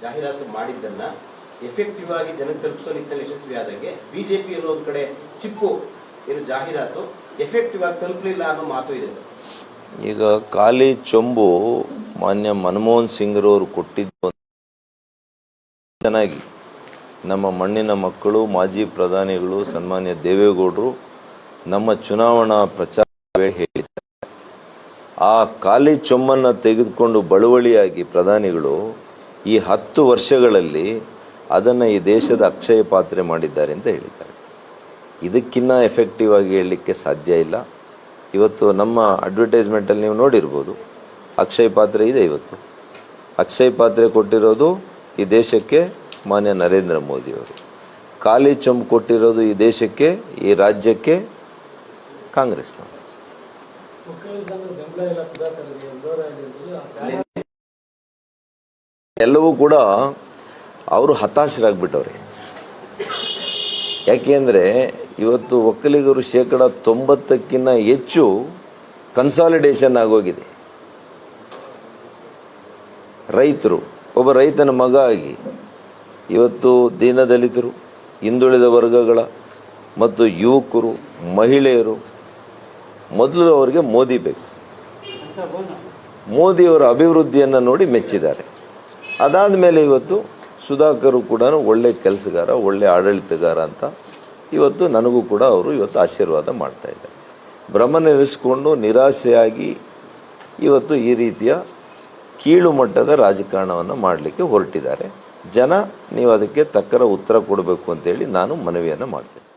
ಜಾಹೀರಾತು ಮಾಡಿದ್ದನ್ನ ಎಫೆಕ್ಟಿವ್ ಆಗಿ ಜನಕ್ಕೆ ತಲುಪಿಸೋ ನಿಟ್ಟಿನಲ್ಲಿ ಯಶಸ್ವಿ ಆದಂಗೆ ಬಿಜೆಪಿ ಅನ್ನೋ ಒಂದು ಕಡೆ ಚಿಪ್ಪು ಏನು ಜಾಹೀರಾತು ಎಫೆಕ್ಟಿವ್ ಆಗಿ ತಲುಪಲಿಲ್ಲ ಅನ್ನೋ ಮಾತು ಇದೆ ಸರ್. ಈಗ ಖಾಲಿ ಚೊಂಬು ಮಾನ್ಯ ಮನಮೋಹನ್ ಸಿಂಗ್ರವರು ಕೊಟ್ಟಿದ್ದು ಚೆನ್ನಾಗಿ ನಮ್ಮ ಮಣ್ಣಿನ ಮಕ್ಕಳು ಮಾಜಿ ಪ್ರಧಾನಿಗಳು ಸನ್ಮಾನ್ಯ ದೇವೇಗೌಡರು ನಮ್ಮ ಚುನಾವಣಾ ಪ್ರಚಾರ ವೇಳೆ ಹೇಳಿದ್ದಾರೆ. ಆ ಖಾಲಿ ಚೊಂಬನ್ನು ತೆಗೆದುಕೊಂಡು ಬಳುವಳಿಯಾಗಿ ಪ್ರಧಾನಿಗಳು ಈ 10 ವರ್ಷಗಳಲ್ಲಿ ಅದನ್ನು ಈ ದೇಶದ ಅಕ್ಷಯ ಪಾತ್ರೆ ಮಾಡಿದ್ದಾರೆ ಅಂತ ಹೇಳಿದ್ದಾರೆ. ಇದಕ್ಕಿಂತ ಎಫೆಕ್ಟಿವ್ ಆಗಿ ಹೇಳಲಿಕ್ಕೆ ಸಾಧ್ಯ ಇಲ್ಲ. ಇವತ್ತು ನಮ್ಮ ಅಡ್ವರ್ಟೈಸ್ಮೆಂಟಲ್ಲಿ ನೀವು ನೋಡಿರ್ಬೋದು, ಅಕ್ಷಯ ಪಾತ್ರೆ ಇದೆ. ಇವತ್ತು ಅಕ್ಷಯ ಪಾತ್ರೆ ಕೊಟ್ಟಿರೋದು ಈ ದೇಶಕ್ಕೆ ಮಾನ್ಯ ನರೇಂದ್ರ ಮೋದಿಯವರು, ಖಾಲಿ ಚೊಂಬು ಕೊಟ್ಟಿರೋದು ಈ ದೇಶಕ್ಕೆ ಈ ರಾಜ್ಯಕ್ಕೆ ಕಾಂಗ್ರೆಸ್ನವರು. ಎಲ್ಲವೂ ಕೂಡ ಅವರು ಹತಾಶರಾಗ್ಬಿಟ್ಟವ್ರೆ. ಯಾಕೆಂದರೆ ಇವತ್ತು ಒಕ್ಕಲಿಗರು 90%ಕ್ಕಿಂತ ಹೆಚ್ಚು ಕನ್ಸಾಲಿಡೇಷನ್ ಆಗೋಗಿದೆ. ರೈತರು, ಒಬ್ಬ ರೈತನ ಮಗ ಆಗಿ ಇವತ್ತು ದೀನದಲಿತರು, ಹಿಂದುಳಿದ ವರ್ಗಗಳ ಮತ್ತು ಯುವಕರು, ಮಹಿಳೆಯರು ಮೊದಲು ಅವರಿಗೆ ಮೋದಿ ಬೇಕು. ಮೋದಿಯವರ ಅಭಿವೃದ್ಧಿಯನ್ನು ನೋಡಿ ಮೆಚ್ಚಿದ್ದಾರೆ. ಅದಾದ ಮೇಲೆ ಇವತ್ತು ಸುಧಾಕರ್ ಕೂಡ ಒಳ್ಳೆ ಕೆಲಸಗಾರ, ಒಳ್ಳೆ ಆಡಳಿತಗಾರ ಅಂತ ಇವತ್ತು ನನಗೂ ಕೂಡ ಅವರು ಇವತ್ತು ಆಶೀರ್ವಾದ ಮಾಡ್ತಾಯಿದ್ದಾರೆ. ಭ್ರಮನಿರಿಸಿಕೊಂಡು ನಿರಾಸೆಯಾಗಿ ಇವತ್ತು ಈ ರೀತಿಯ ಕೀಳು ಮಟ್ಟದ ರಾಜಕಾರಣವನ್ನು ಮಾಡಲಿಕ್ಕೆ ಹೊರಟಿದ್ದಾರೆ. ಜನ ನೀವು ಅದಕ್ಕೆ ತಕ್ಕ ಉತ್ತರ ಕೊಡಬೇಕು ಅಂತೇಳಿ ನಾನು ಮನವಿಯನ್ನು ಮಾಡ್ತೇನೆ.